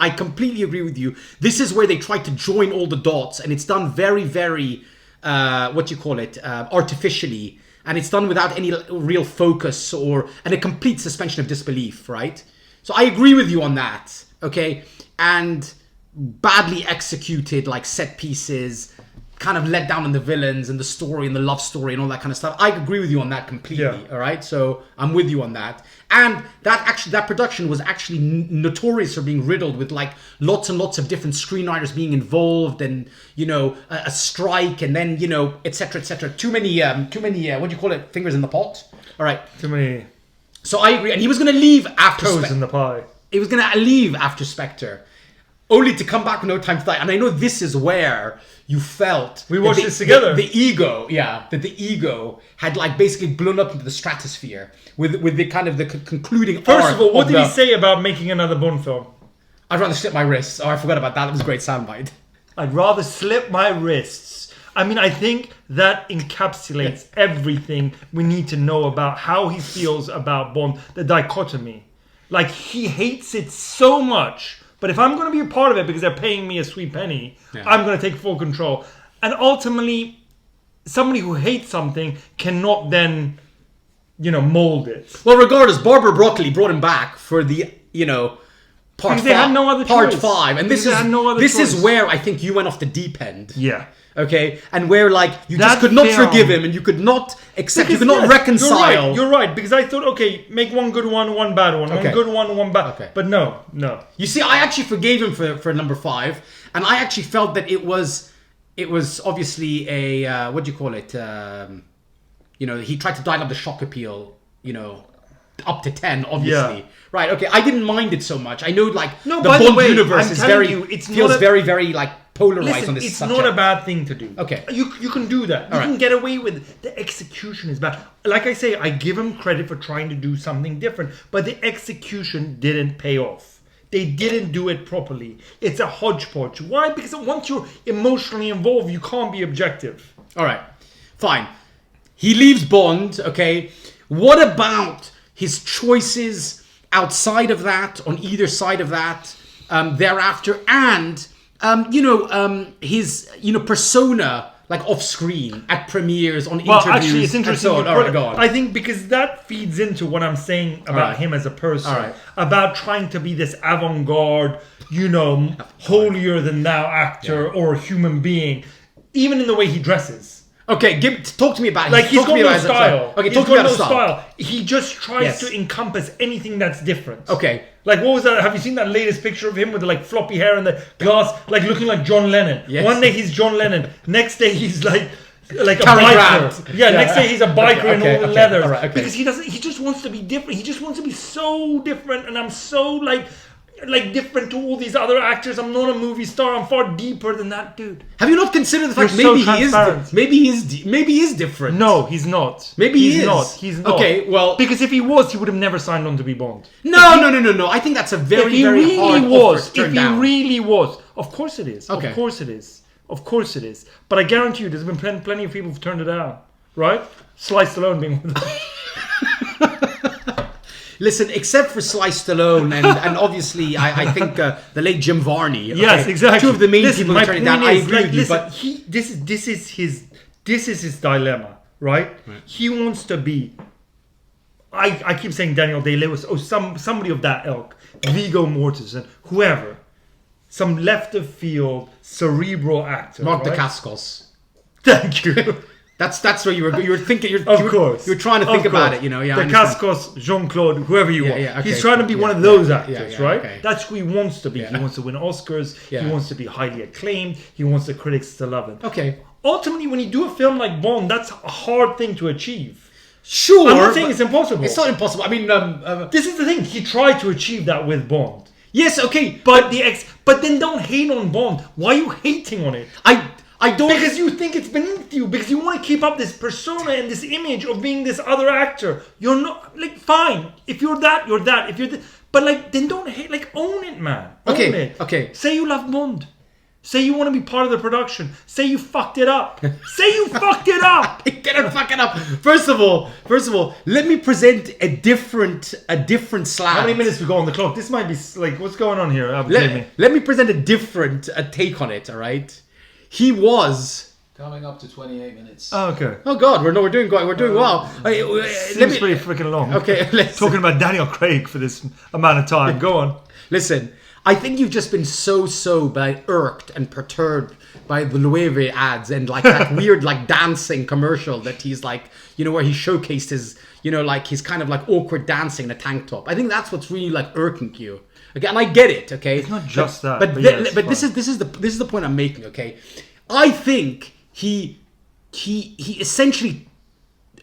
Speaker 1: This is where they try to join all the dots, and it's done very, very, artificially. And it's done without any real focus and a complete suspension of disbelief, right? So I agree with you on that, okay? And badly executed, like, set pieces, kind of let down on the villains and the story and the love story and all that kind of stuff. I agree with you on that completely,
Speaker 2: Yeah.
Speaker 1: all right? So I'm with you on that. And that production was actually notorious for being riddled with like lots and lots of different screenwriters being involved and, you know, a strike and then, you know, et cetera, et cetera. Too many, what do you call it? Fingers in the pot? All right.
Speaker 2: Too many
Speaker 1: So I agree. And he was going to leave after
Speaker 2: toes in the pie.
Speaker 1: He was going to leave after Spectre, only to come back with No Time to Die. And I know this is where you felt
Speaker 2: We
Speaker 1: that
Speaker 2: watched this together.
Speaker 1: The ego had like basically blown up into the stratosphere with the kind of the concluding.
Speaker 2: First
Speaker 1: arc
Speaker 2: of all, what did
Speaker 1: the-
Speaker 2: he say about making another Bond film?
Speaker 1: I'd rather slip my wrists. Oh, I forgot about that. That was a great soundbite.
Speaker 2: I'd rather slip my wrists. I mean, I think that encapsulates everything we need to know about how he feels about Bond, the dichotomy. Like, he hates it so much, but if I'm going to be a part of it because they're paying me a sweet penny, I'm going to take full control. And ultimately, somebody who hates something cannot then, you know, mold it.
Speaker 1: Well, regardless, Barbara Broccoli brought him back for the, you know, part
Speaker 2: Because they had no other
Speaker 1: part
Speaker 2: choice.
Speaker 1: 5. And
Speaker 2: Because they had no other
Speaker 1: this is
Speaker 2: choice.
Speaker 1: where I think you went off the deep end.
Speaker 2: Yeah.
Speaker 1: Okay, and where like you just
Speaker 2: That
Speaker 1: could not
Speaker 2: film-
Speaker 1: forgive him, and you could not accept, you
Speaker 2: Because,
Speaker 1: could not
Speaker 2: yes,
Speaker 1: reconcile.
Speaker 2: You're right, because I thought, okay, make one good one, one bad one,
Speaker 1: Okay.
Speaker 2: one good one, one bad.
Speaker 1: Okay.
Speaker 2: But no.
Speaker 1: You see, I actually forgave him for number 5, and I actually felt that it was obviously a what do you call it? You know, he tried to dial up the shock appeal. You know, up to 10, obviously.
Speaker 2: Yeah.
Speaker 1: Right, okay. I didn't mind it so much. I know, like,
Speaker 2: No,
Speaker 1: the
Speaker 2: by the
Speaker 1: Bond
Speaker 2: way,
Speaker 1: universe
Speaker 2: I'm
Speaker 1: is
Speaker 2: telling
Speaker 1: very,
Speaker 2: you, it's
Speaker 1: feels
Speaker 2: not a-
Speaker 1: very, very, like, polarized
Speaker 2: Listen,
Speaker 1: on this
Speaker 2: it's
Speaker 1: subject.
Speaker 2: not a bad thing to do.
Speaker 1: Okay.
Speaker 2: You can do that. You
Speaker 1: All
Speaker 2: can
Speaker 1: right.
Speaker 2: get away with it. The execution is bad. Like I say, I give him credit for trying to do something different, but the execution didn't pay off. They didn't do it properly. It's a hodgepodge. Why? Because once you're emotionally involved, you can't be objective.
Speaker 1: All right, fine. He leaves Bond, okay? What about his choices outside of that, on either side of that, thereafter, and, his, persona, like off-screen, at premieres, on
Speaker 2: Well,
Speaker 1: interviews,
Speaker 2: actually, it's interesting.
Speaker 1: and so on.
Speaker 2: you
Speaker 1: All
Speaker 2: put
Speaker 1: right,
Speaker 2: it-
Speaker 1: go on.
Speaker 2: I think because that feeds into what I'm saying about
Speaker 1: right.
Speaker 2: him as a person,
Speaker 1: All right.
Speaker 2: about trying to be this avant-garde, holier than thou actor or human being, even in the way he dresses.
Speaker 1: Okay, talk to me about
Speaker 2: Like he's
Speaker 1: talk to
Speaker 2: got
Speaker 1: me
Speaker 2: no
Speaker 1: about-
Speaker 2: style.
Speaker 1: Okay,
Speaker 2: He's
Speaker 1: talk to me
Speaker 2: got
Speaker 1: about
Speaker 2: no
Speaker 1: style.
Speaker 2: He just tries
Speaker 1: Yes.
Speaker 2: to encompass anything that's different.
Speaker 1: Okay.
Speaker 2: Like what was that? Have you seen that latest picture of him with the like floppy hair and the glass, like looking like John Lennon?
Speaker 1: Yes.
Speaker 2: One day he's John Lennon. Next day he's like a
Speaker 1: Cary
Speaker 2: biker.
Speaker 1: Grant.
Speaker 2: Yeah,
Speaker 1: Yeah.
Speaker 2: next day he's a biker in all the leathers.
Speaker 1: all right, okay.
Speaker 2: Because he just wants to be different. He just wants to be so different, and I'm so like different to all these other actors. I'm not a movie star. I'm far deeper than that dude.
Speaker 1: Have you not considered the fact
Speaker 2: You're so
Speaker 1: maybe he is
Speaker 2: transparent.
Speaker 1: maybe he is different?
Speaker 2: No, he's not.
Speaker 1: Maybe
Speaker 2: he's
Speaker 1: he is.
Speaker 2: not. He's not.
Speaker 1: Okay, well-
Speaker 2: because if he was, he would have never signed on to be Bond.
Speaker 1: No. I think that's a very,
Speaker 2: If he
Speaker 1: very hard
Speaker 2: really was,
Speaker 1: offer to turn
Speaker 2: if he
Speaker 1: down.
Speaker 2: really was, of course it is.
Speaker 1: Okay.
Speaker 2: Of course it is. Of course it is. But I guarantee you, there's been plenty of people who've turned it down, right? Sly Stallone being one of them.
Speaker 1: Listen, except for Sly Stallone and obviously I think the late Jim Varney. Okay?
Speaker 2: Yes, exactly.
Speaker 1: Two of the main
Speaker 2: Listen,
Speaker 1: people who
Speaker 2: my
Speaker 1: turned it down.
Speaker 2: point
Speaker 1: I
Speaker 2: is,
Speaker 1: agree
Speaker 2: like,
Speaker 1: with you,
Speaker 2: listen,
Speaker 1: but
Speaker 2: this is his dilemma, right? He wants to be. I keep saying Daniel Day-Lewis, somebody of that ilk, Viggo Mortensen, whoever, some left of field cerebral actor.
Speaker 1: Mark
Speaker 2: right?
Speaker 1: Dacascos.
Speaker 2: Thank you.
Speaker 1: That's where you were thinking.
Speaker 2: Of course.
Speaker 1: You were trying to think about it. Yeah. I
Speaker 2: The
Speaker 1: understand.
Speaker 2: Cascos, Jean-Claude, whoever you want.
Speaker 1: yeah, okay,
Speaker 2: He's trying to be
Speaker 1: yeah,
Speaker 2: one of those
Speaker 1: yeah,
Speaker 2: actors,
Speaker 1: yeah,
Speaker 2: right?
Speaker 1: okay.
Speaker 2: That's who he wants to be.
Speaker 1: Yeah.
Speaker 2: He wants to win Oscars.
Speaker 1: Yeah.
Speaker 2: He wants to be highly acclaimed. He wants the critics to love him.
Speaker 1: Okay.
Speaker 2: Ultimately, when you do a film like Bond, that's a hard thing to achieve.
Speaker 1: Sure.
Speaker 2: I'm not saying
Speaker 1: but
Speaker 2: it's impossible.
Speaker 1: It's not impossible. I mean,
Speaker 2: This is the thing. He tried to achieve that with Bond.
Speaker 1: yes, okay,
Speaker 2: But then don't hate on Bond. Why are you hating on it?
Speaker 1: I don't.
Speaker 2: Because you think it's beneath you. Because you want to keep up this persona and this image of being this other actor. You're not like fine. If you're that, you're that. If you're but like then don't hate. Like own it, man. Own
Speaker 1: Okay,
Speaker 2: it.
Speaker 1: okay.
Speaker 2: Say you love Bond. Say you want to be part of the production. Say you fucked it up. Say you fucked it up.
Speaker 1: Get her fucking up. First of all, let me present a different slant.
Speaker 2: How many minutes we got on the clock? This might be like what's going on here, Jamie?
Speaker 1: Let me present a different take on it. All right. He was.
Speaker 3: Coming up to 28 minutes.
Speaker 2: Oh, okay.
Speaker 1: Oh God, we're doing well.
Speaker 2: Seems pretty freaking long.
Speaker 1: Okay, let's
Speaker 2: Talking about Daniel Craig for this amount of time. Go on.
Speaker 1: listen. I think you've just been so irked and perturbed by the Loewe ads and like that weird like dancing commercial that he's like, where he showcased his, like his kind of like awkward dancing in a tank top. I think that's what's really like irking you. Okay, and I get it. Okay, it's
Speaker 2: not just that,
Speaker 1: But
Speaker 2: but yeah, it's
Speaker 1: this is the point I'm making. Okay, I think he essentially.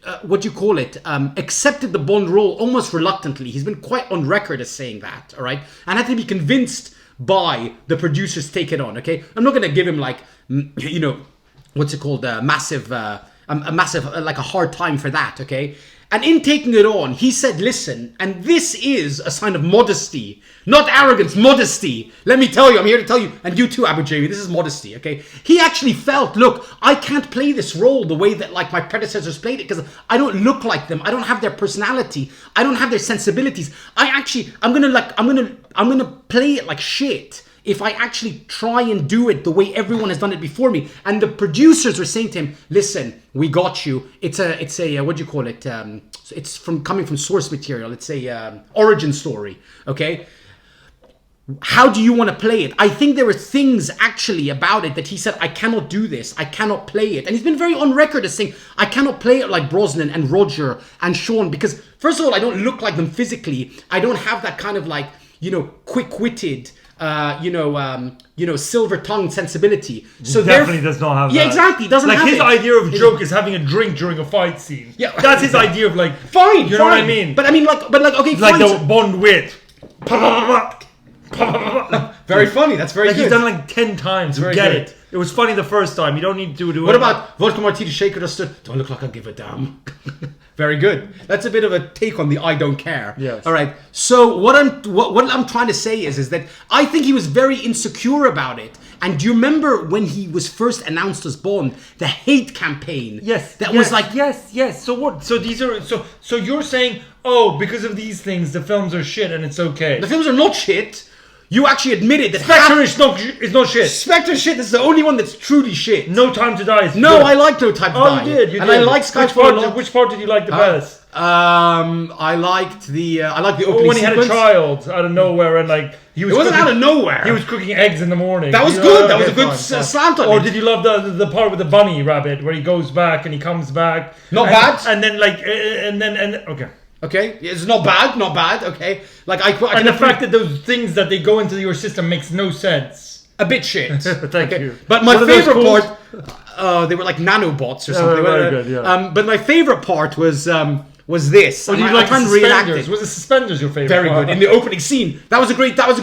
Speaker 1: Accepted the Bond role almost reluctantly. He's been quite on record as saying that, all right? And had to be convinced by the producers to take it on, okay? I'm not going to give him like, a massive, like a hard time for that, okay? And in taking it on, he said, listen, and this is a sign of modesty, not arrogance, modesty. Let me tell you, I'm here to tell you, and you too, Abu Jawi, this is modesty, okay? He actually felt, look, I can't play this role the way that like my predecessors played it because I don't look like them. I don't have their personality. I don't have their sensibilities. I'm gonna play it like shit if I actually try and do it the way everyone has done it before me. And the producers were saying to him, listen, we got you. It's a what do you call it? It's coming from source material. It's a origin story, okay? How do you want to play it? I think there were things actually about it that he said, I cannot do this. I cannot play it. And he's been very on record as saying, I cannot play it like Brosnan and Roger and Sean because, first of all, I don't look like them physically. I don't have that kind of like, quick-witted, silver tongue sensibility. So
Speaker 2: Definitely does not have
Speaker 1: Yeah,
Speaker 2: that.
Speaker 1: exactly. Doesn't
Speaker 2: like
Speaker 1: have
Speaker 2: his
Speaker 1: it.
Speaker 2: idea of joke is having a drink during a fight scene.
Speaker 1: Yeah.
Speaker 2: That's his idea of like
Speaker 1: Fine.
Speaker 2: You know what I mean?
Speaker 1: But I mean, okay,
Speaker 2: It's
Speaker 1: fine.
Speaker 2: like the Bond wit.
Speaker 1: Very funny. That's very
Speaker 2: Like
Speaker 1: good.
Speaker 2: he's done like 10 times. You
Speaker 1: very
Speaker 2: get
Speaker 1: good.
Speaker 2: it. It was funny the first time. You don't need to do
Speaker 1: What
Speaker 2: it.
Speaker 1: about vodka martini shaker just don't look like I give a damn. Very good. That's a bit of a take on the I don't care.
Speaker 2: Yes.
Speaker 1: All right. So what I'm trying to say is that I think he was very insecure about it. And do you remember when he was first announced as Bond, the hate campaign?
Speaker 2: Yes.
Speaker 1: That was like
Speaker 2: yes. So what? So these are so you're saying, oh, because of these things, the films are shit and it's okay.
Speaker 1: the films are not shit. You actually admitted that
Speaker 2: Spectre is not shit.
Speaker 1: Spectre shit. This is the only one that's truly shit.
Speaker 2: No Time to Die. Is
Speaker 1: No,
Speaker 2: good.
Speaker 1: I liked No Time to Die.
Speaker 2: You did.
Speaker 1: And I like Skyfall a lot.
Speaker 2: Which part did you like the best?
Speaker 1: I liked the opening
Speaker 2: When he had a
Speaker 1: sequence.
Speaker 2: child out of nowhere and like he was.
Speaker 1: It wasn't
Speaker 2: cooking-
Speaker 1: out of nowhere.
Speaker 2: He was cooking eggs in the morning.
Speaker 1: That was
Speaker 2: You
Speaker 1: good.
Speaker 2: know,
Speaker 1: That was a
Speaker 2: okay,
Speaker 1: good
Speaker 2: fine.
Speaker 1: slant on
Speaker 2: Or
Speaker 1: it.
Speaker 2: did you love the part with the bunny rabbit where he goes back and he comes back?
Speaker 1: Not
Speaker 2: and,
Speaker 1: bad.
Speaker 2: And then like and okay.
Speaker 1: Okay, it's not bad. Okay, like I
Speaker 2: And
Speaker 1: can
Speaker 2: the fact that those things that they go into your system makes no sense.
Speaker 1: a bit shit.
Speaker 2: Thank you.
Speaker 1: But my
Speaker 2: What are those
Speaker 1: favorite
Speaker 2: called?
Speaker 1: part, they were like nanobots or something.
Speaker 2: very good, yeah.
Speaker 1: But my favorite part was this.
Speaker 2: Or did
Speaker 1: And
Speaker 2: you like
Speaker 1: trying
Speaker 2: the
Speaker 1: to reenact
Speaker 2: suspenders?
Speaker 1: it.
Speaker 2: Was the suspenders your favorite?
Speaker 1: Very
Speaker 2: part?
Speaker 1: good in the opening scene. That was a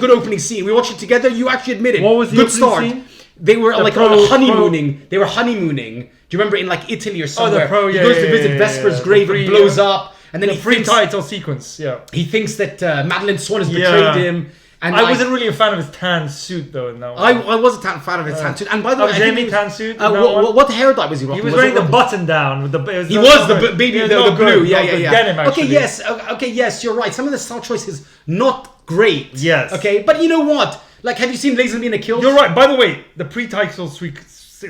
Speaker 1: good opening scene. We watched it together. You actually admitted.
Speaker 2: What was the
Speaker 1: good
Speaker 2: opening
Speaker 1: start.
Speaker 2: scene?
Speaker 1: They were like
Speaker 2: pro-
Speaker 1: honeymooning. They were honeymooning. Do you remember in like Italy or somewhere? He
Speaker 2: yeah,
Speaker 1: goes to
Speaker 2: yeah,
Speaker 1: visit
Speaker 2: yeah,
Speaker 1: Vesper's
Speaker 2: yeah.
Speaker 1: grave
Speaker 2: The
Speaker 1: and
Speaker 2: free,
Speaker 1: blows up, and then
Speaker 2: The
Speaker 1: he
Speaker 2: free
Speaker 1: thinks
Speaker 2: title sequence. Yeah.
Speaker 1: he thinks that Madeline Swan has betrayed him. And
Speaker 2: I
Speaker 1: like,
Speaker 2: wasn't really a fan of his tan suit though in that one.
Speaker 1: I wasn't a fan of his tan suit. And by the way, I think
Speaker 2: Jamie
Speaker 1: he was-
Speaker 2: tan suit. in that one?
Speaker 1: what hair dye was he rocking?
Speaker 2: He was wearing the
Speaker 1: it-
Speaker 2: button down with the.
Speaker 1: He was the baby, the blue. Yeah.
Speaker 2: Denim, actually.
Speaker 1: Okay, yes, you're right. Some of the style choice is not great.
Speaker 2: Yes.
Speaker 1: Okay, but you know what? Like, have you seen Laser Being a Kill?
Speaker 2: You're right. By the way, the pre-title sequence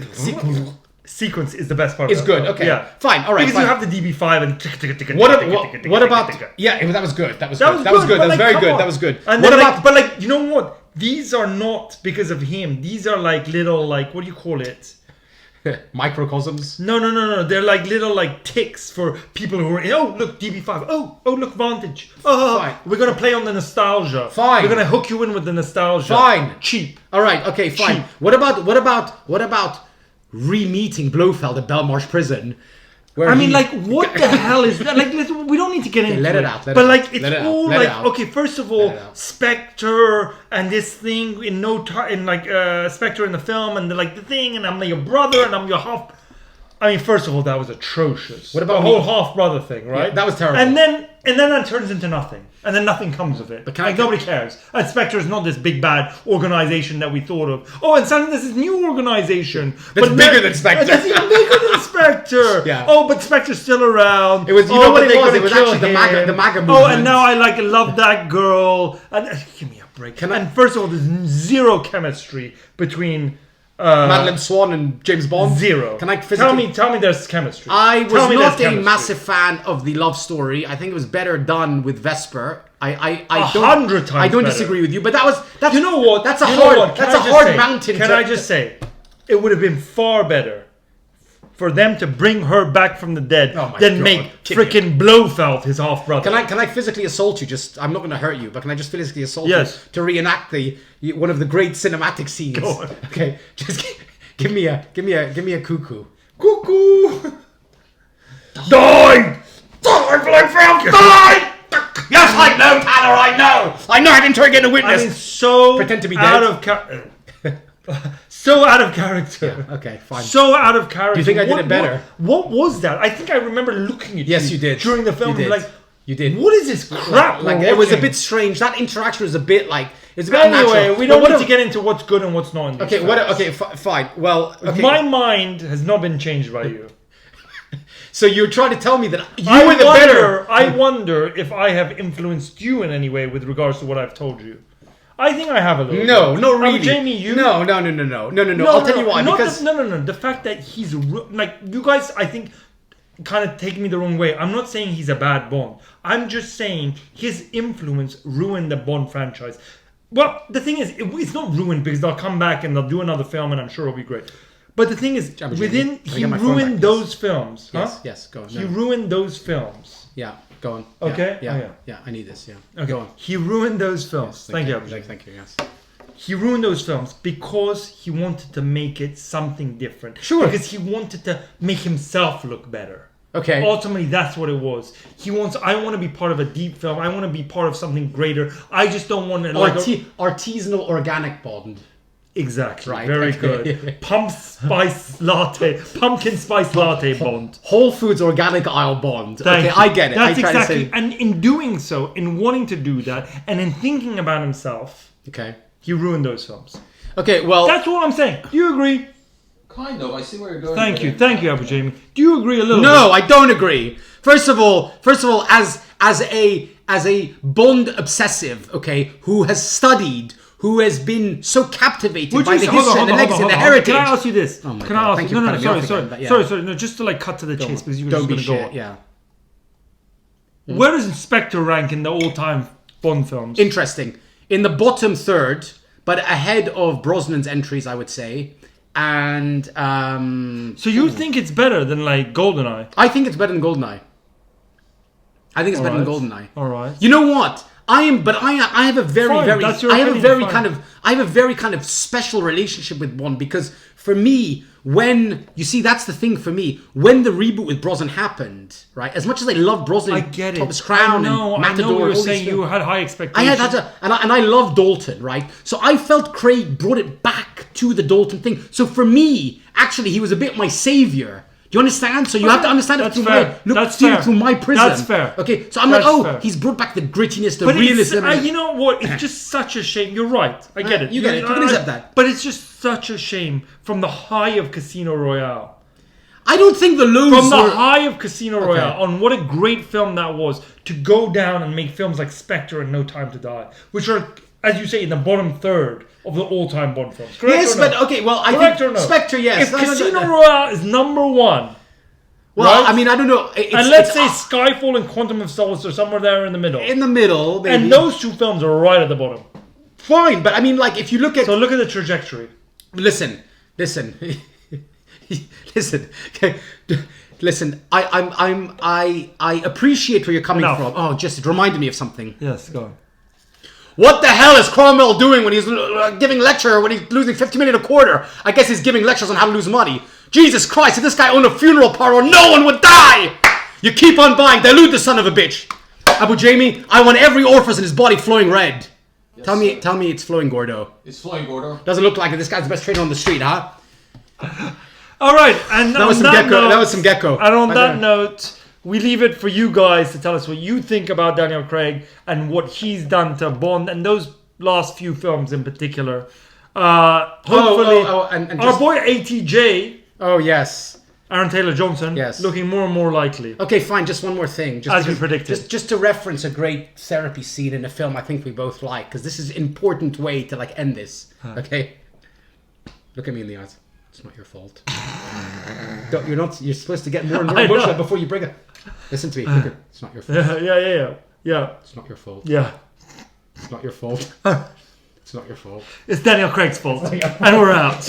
Speaker 2: is the best part.
Speaker 1: It's
Speaker 2: of
Speaker 1: good.
Speaker 2: that.
Speaker 1: Okay,
Speaker 2: Yeah.
Speaker 1: fine. All right.
Speaker 2: Because
Speaker 1: fine.
Speaker 2: you have the DB5 and
Speaker 1: What about? Yeah, that was good. That was
Speaker 2: That
Speaker 1: good.
Speaker 2: was
Speaker 1: That was good.
Speaker 2: but
Speaker 1: That was
Speaker 2: like,
Speaker 1: very
Speaker 2: come
Speaker 1: good.
Speaker 2: on.
Speaker 1: That was good.
Speaker 2: And
Speaker 1: What
Speaker 2: then,
Speaker 1: about?
Speaker 2: but like, you know what? These are not because of him. These are like little like what do you call it?
Speaker 1: Microcosms.
Speaker 2: No. They're like little like ticks for people who are. Oh, look, DB5. Oh, look, Vantage. Oh,
Speaker 1: Fine.
Speaker 2: we're gonna play on the nostalgia.
Speaker 1: Fine.
Speaker 2: We're gonna hook you in with the nostalgia.
Speaker 1: Fine.
Speaker 2: Cheap.
Speaker 1: All right. Okay. Fine.
Speaker 2: Cheap.
Speaker 1: What about re-meeting Blofeld at Belmarsh Prison? Where
Speaker 2: I mean,
Speaker 1: he-
Speaker 2: like, what the hell is that? Like, listen, we don't need to get into
Speaker 1: let
Speaker 2: it.
Speaker 1: it out, let
Speaker 2: but
Speaker 1: it
Speaker 2: like,
Speaker 1: out,
Speaker 2: it's
Speaker 1: let it out,
Speaker 2: all
Speaker 1: let it
Speaker 2: like,
Speaker 1: out.
Speaker 2: okay. First of all,
Speaker 1: Let it out.
Speaker 2: Spectre and this thing in no time, in like Spectre in the film, and like the thing, and I'm your brother, and I'm your half. I mean, first of all, that was atrocious.
Speaker 1: What about
Speaker 2: the whole
Speaker 1: me?
Speaker 2: half brother thing, right?
Speaker 1: Yeah, that was terrible.
Speaker 2: And then that turns into nothing, and then nothing comes of it.
Speaker 1: But can
Speaker 2: like
Speaker 1: I-
Speaker 2: nobody cares. And Spectre is not this big bad organization that we thought of. Oh, and suddenly there's this new organization
Speaker 1: That's
Speaker 2: but
Speaker 1: bigger than Spectre.
Speaker 2: That's even bigger than Spectre.
Speaker 1: Yeah.
Speaker 2: Oh, but Spectre's still around.
Speaker 1: It was- you
Speaker 2: oh,
Speaker 1: know what
Speaker 2: but
Speaker 1: it
Speaker 2: they're
Speaker 1: was?
Speaker 2: gonna
Speaker 1: It was
Speaker 2: kill
Speaker 1: actually the
Speaker 2: him.
Speaker 1: MAGA
Speaker 2: Oh,
Speaker 1: movement.
Speaker 2: and now I love that girl. And give me a break. And first of all, there's zero chemistry between
Speaker 1: Madeline Swan and James Bond.
Speaker 2: zero.
Speaker 1: Can I physically?
Speaker 2: tell me there's chemistry.
Speaker 1: I was
Speaker 2: Tell me
Speaker 1: not
Speaker 2: there's
Speaker 1: a
Speaker 2: chemistry.
Speaker 1: massive fan of the love story. I think it was better done with Vesper. I
Speaker 2: 100 times
Speaker 1: I don't
Speaker 2: better.
Speaker 1: disagree with you, but that's
Speaker 2: You know what?
Speaker 1: That's a
Speaker 2: You know
Speaker 1: hard.
Speaker 2: what? Can
Speaker 1: That's a
Speaker 2: I just
Speaker 1: hard
Speaker 2: say-
Speaker 1: mountain.
Speaker 2: Can I just say, it would have been far better for them to bring her back from the dead
Speaker 1: Oh my
Speaker 2: than
Speaker 1: God.
Speaker 2: make
Speaker 1: Kidding
Speaker 2: freaking Blofeld his half brother.
Speaker 1: Can I physically assault you? Just I'm not going to hurt you, but can I just physically assault
Speaker 2: Yes.
Speaker 1: you to reenact one of the great cinematic scenes?
Speaker 2: Go on.
Speaker 1: Okay, just give me a cuckoo.
Speaker 2: Cuckoo! Die! Die, Blofeld! Die!
Speaker 1: Yes, I know, Tanner. I know. I didn't interrogate a
Speaker 2: I
Speaker 1: witness.
Speaker 2: mean, so
Speaker 1: Pretend to be
Speaker 2: out
Speaker 1: dead.
Speaker 2: of so out of character.
Speaker 1: Okay, fine.
Speaker 2: So out of character.
Speaker 1: Do you think I did it better?
Speaker 2: What was that? I think I remember looking at
Speaker 1: Yes, you did.
Speaker 2: during the film.
Speaker 1: You did.
Speaker 2: Like,
Speaker 1: You did.
Speaker 2: what is this crap?
Speaker 1: Like
Speaker 2: we're
Speaker 1: it was a
Speaker 2: watching?
Speaker 1: bit strange. That interaction was a bit like it's a bit
Speaker 2: Anyway,
Speaker 1: unnatural.
Speaker 2: we don't
Speaker 1: But
Speaker 2: need
Speaker 1: what
Speaker 2: to get into what's good and what's not in these
Speaker 1: Okay,
Speaker 2: films.
Speaker 1: fine. Well, okay.
Speaker 2: My mind has not been changed by you.
Speaker 1: So you're trying to tell me that you were the better.
Speaker 2: I wonder if I have influenced you in any way with regards to what I've told you. I think I have a little.
Speaker 1: No,
Speaker 2: bit.
Speaker 1: not really.
Speaker 2: Jamie, you.
Speaker 1: No. I'll tell you why.
Speaker 2: Not
Speaker 1: Because
Speaker 2: the fact that he's like you guys. I think kind of take me the wrong way. I'm not saying he's a bad Bond. I'm just saying his influence ruined the Bond franchise. Well, the thing is, it's not ruined because they'll come back and they'll do another film, and I'm sure it'll be great. But the thing is,
Speaker 1: Jamie,
Speaker 2: within
Speaker 1: can I
Speaker 2: he
Speaker 1: get my phone
Speaker 2: ruined
Speaker 1: back,
Speaker 2: those films.
Speaker 1: yes,
Speaker 2: Huh?
Speaker 1: yes, go on.
Speaker 2: He
Speaker 1: No.
Speaker 2: ruined those films.
Speaker 1: Yeah, go on.
Speaker 2: Okay?
Speaker 1: Yeah,
Speaker 2: Oh, yeah.
Speaker 1: I need this. Yeah.
Speaker 2: Okay.
Speaker 1: Go on.
Speaker 2: He ruined those films. Thank you.
Speaker 1: Thank you. Yes.
Speaker 2: he ruined those films because he wanted to make it something different.
Speaker 1: Sure.
Speaker 2: Because he wanted to make himself look better.
Speaker 1: Okay.
Speaker 2: Ultimately, that's what it was. I want to be part of a deep film. I want to be part of something greater. I just don't want to...
Speaker 1: Artisanal organic Bond.
Speaker 2: Exactly.
Speaker 1: Right.
Speaker 2: Very good. Pumpkin spice latte Bond.
Speaker 1: Whole Foods organic aisle Bond.
Speaker 2: Thank
Speaker 1: Okay,
Speaker 2: you.
Speaker 1: I get it.
Speaker 2: That's
Speaker 1: I try
Speaker 2: exactly.
Speaker 1: to say...
Speaker 2: And in doing so, in wanting to do that, and in thinking about himself,
Speaker 1: Okay.
Speaker 2: he ruined those films.
Speaker 1: Okay, well...
Speaker 2: That's what I'm saying. Do you agree?
Speaker 3: Kind of. I see where you're going.
Speaker 2: Thank
Speaker 3: with
Speaker 2: you,
Speaker 3: it.
Speaker 2: Abu Jamie. Do you agree a little bit?
Speaker 1: No, I don't agree. First of all, as a Bond obsessive, okay, who has studied, who has been so captivated by the history and the legacy and the heritage.
Speaker 2: Can I ask you this?
Speaker 1: Oh my
Speaker 2: Can I
Speaker 1: God,
Speaker 2: ask
Speaker 1: thank
Speaker 2: you?
Speaker 1: you
Speaker 2: No,
Speaker 1: for cutting me off again, but yeah.
Speaker 2: sorry. No, just to like cut to the chase because you were
Speaker 1: Don't
Speaker 2: just
Speaker 1: be
Speaker 2: going to go
Speaker 1: shit,
Speaker 2: on.
Speaker 1: yeah.
Speaker 2: Where does Spectre rank in the all-time Bond films?
Speaker 1: Interesting. In the bottom third, but ahead of Brosnan's entries, I would say. And
Speaker 2: So you think it's better than like GoldenEye?
Speaker 1: I think it's better than GoldenEye. I think it's better than GoldenEye.
Speaker 2: All right.
Speaker 1: You know what? I have a very
Speaker 2: Fine,
Speaker 1: very
Speaker 2: that's your
Speaker 1: I have a
Speaker 2: opinion,
Speaker 1: very
Speaker 2: fine.
Speaker 1: kind of I have a very kind of special relationship with Bond because for me, when you see that's the thing for me, when the reboot with Brosnan happened, right? As much as I love Brosnan,
Speaker 2: I get it.
Speaker 1: Thomas Crown and
Speaker 2: I
Speaker 1: Matador,
Speaker 2: know you were
Speaker 1: all these
Speaker 2: saying you
Speaker 1: films.
Speaker 2: had high
Speaker 1: I
Speaker 2: expectations.
Speaker 1: had and I love Dalton, right? So I felt Craig brought it back to the Dalton thing. So for me, actually, he was a bit my savior. Do you understand? So you have to understand it
Speaker 2: That's
Speaker 1: through
Speaker 2: fair. That's
Speaker 1: see it
Speaker 2: fair.
Speaker 1: through my prism.
Speaker 2: That's fair.
Speaker 1: Okay, so I'm
Speaker 2: That's
Speaker 1: like,
Speaker 2: fair.
Speaker 1: he's brought back the grittiness, the
Speaker 2: But
Speaker 1: realism.
Speaker 2: you know what? It's just such a shame. You're right. I get it.
Speaker 1: You get it. You can accept that.
Speaker 2: But it's just such a shame from the high of Casino Royale.
Speaker 1: I don't think the lows
Speaker 2: From the
Speaker 1: were...
Speaker 2: high of Casino Royale, on what a great film that was, to go down and make films like Spectre and No Time to Die, which are, as you say, in the bottom third of the all-time Bond films. Correct
Speaker 1: Yes,
Speaker 2: or no?
Speaker 1: but okay, well, I
Speaker 2: Correct
Speaker 1: think
Speaker 2: or no?
Speaker 1: Spectre, yes.
Speaker 2: If
Speaker 1: No, no, no,
Speaker 2: Casino
Speaker 1: no.
Speaker 2: Royale is number one,
Speaker 1: Well,
Speaker 2: right?
Speaker 1: I mean, I don't know.
Speaker 2: and let's say Skyfall and Quantum of Solace are somewhere there in the middle.
Speaker 1: in the middle, maybe.
Speaker 2: And those two films are right at the bottom.
Speaker 1: Fine, but I mean, like, if you look at...
Speaker 2: So look at the trajectory.
Speaker 1: Listen. Listen. Okay. Listen, I appreciate where you're coming
Speaker 2: Enough.
Speaker 1: from. Oh, just it reminded me of something.
Speaker 2: Yes, go on.
Speaker 1: What the hell is Cromwell doing when he's giving lecture when he's losing 50 million a quarter? I guess he's giving lectures on how to lose money. Jesus Christ, if this guy owned a funeral parlor, no one would die! You keep on buying, dilute the son of a bitch. Abu Jamie, I want every orifice in his body flowing red.
Speaker 3: Yes,
Speaker 1: Tell me it's flowing, Gordo.
Speaker 3: It's flowing, Gordo.
Speaker 1: Doesn't look like it. This guy's the best trainer on the street, huh?
Speaker 2: All right, and
Speaker 1: That was some gecko. That was some gecko.
Speaker 2: And on
Speaker 1: Right
Speaker 2: that
Speaker 1: there.
Speaker 2: note, we leave it for you guys to tell us what you think about Daniel Craig and what he's done to Bond and those last few films in particular. Hopefully,
Speaker 1: and
Speaker 2: our
Speaker 1: just-
Speaker 2: boy ATJ,
Speaker 1: Oh, yes.
Speaker 2: Aaron Taylor Johnson,
Speaker 1: Yes.
Speaker 2: looking more and more likely.
Speaker 1: Okay, fine. Just one more thing.
Speaker 2: As we predicted.
Speaker 1: Just to reference a great therapy scene in a film I think we both like, because this is an important way to like end this. Okay? Look at me in the eyes. It's not your fault. You're supposed to get more and more
Speaker 2: I know.
Speaker 1: emotional before you bring it. Listen to me. Look at, it's not your fault.
Speaker 2: Yeah.
Speaker 1: It's not your fault.
Speaker 2: Yeah.
Speaker 1: It's not your fault. It's not your fault.
Speaker 2: It's Daniel Craig's fault. And we're out.